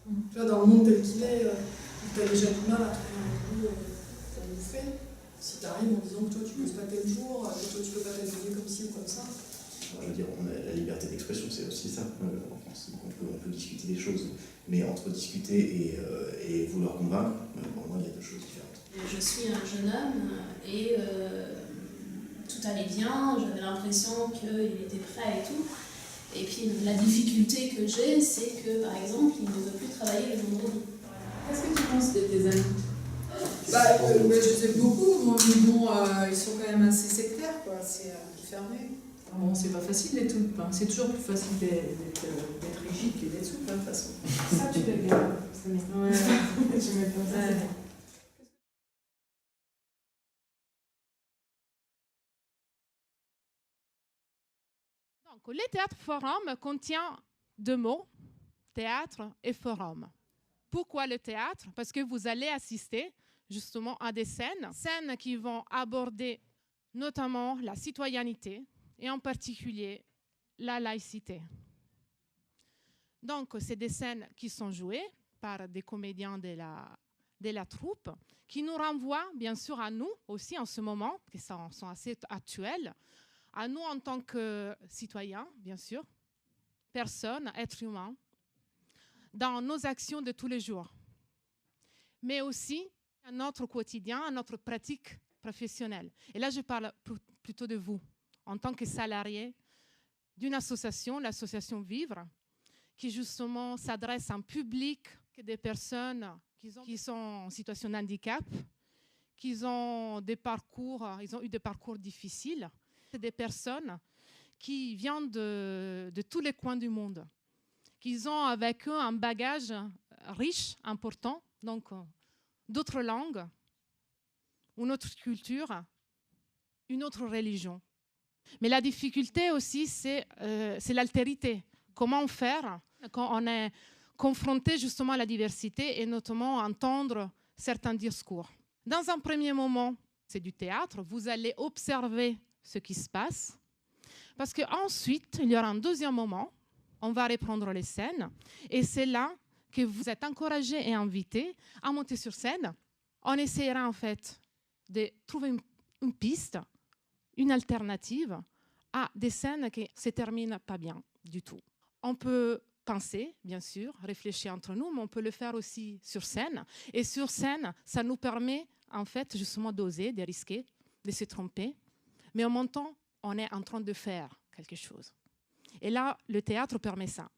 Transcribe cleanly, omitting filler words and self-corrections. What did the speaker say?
Tu vois, dans le monde tel qu'il est, tu as déjà du mal à trouver un boulot pour bouffer. Si tu arrives en disant que toi tu poses pas tel jour, que toi tu peux pas t'habiller comme ci ou comme ça. Alors, je veux dire, la liberté d'expression, c'est aussi ça en France. Donc on peut discuter des choses, mais entre discuter et vouloir convaincre, pour moi, il y a deux choses différentes. Je suis un jeune homme et tout allait bien, j'avais l'impression qu'il était prêt et tout. Et puis la difficulté que j'ai, c'est que par exemple, il ne veut plus travailler le vendredi. Qu'est-ce que tu penses de tes amis? Je sais beaucoup, moi, mais bon, ils sont quand même assez sectaires, quoi. C'est fermé. Bon, c'est pas facile d'être souple. Hein. C'est toujours plus facile d'être rigide que d'être souple, de toute façon. Ça, tu veux bien. Ouais, je me pense ça. Donc, le théâtre forum contient deux mots, théâtre et forum. Pourquoi le théâtre? Parce que vous allez assister justement à des scènes qui vont aborder notamment la citoyenneté et en particulier la laïcité. Donc, c'est des scènes qui sont jouées par des comédiens de la troupe qui nous renvoient bien sûr à nous aussi en ce moment, qui sont assez actuels, à nous en tant que citoyens, bien sûr, personnes, êtres humains, dans nos actions de tous les jours, mais aussi à notre quotidien, à notre pratique professionnelle. Et là, je parle plutôt de vous, en tant que salarié d'une association, l'association Vivre, qui justement s'adresse à un public des personnes qui sont en situation de handicap, qui ont eu des parcours difficiles. C'est des personnes qui viennent de tous les coins du monde, qui ont avec eux un bagage riche, important, donc d'autres langues, une autre culture, une autre religion. Mais la difficulté aussi, c'est l'altérité. Comment faire quand on est confronté justement à la diversité et notamment entendre certains discours. Dans un premier moment, c'est du théâtre, vous allez observer ce qui se passe, parce qu'ensuite, il y aura un deuxième moment, on va reprendre les scènes, et c'est là que vous êtes encouragés et invités à monter sur scène. On essaiera en fait de trouver une piste, une alternative à des scènes qui ne se terminent pas bien du tout. On peut penser, bien sûr, réfléchir entre nous, mais on peut le faire aussi sur scène. Et sur scène, ça nous permet en fait justement d'oser, de risquer, de se tromper. Mais en même temps, on est en train de faire quelque chose. Et là, le théâtre permet ça.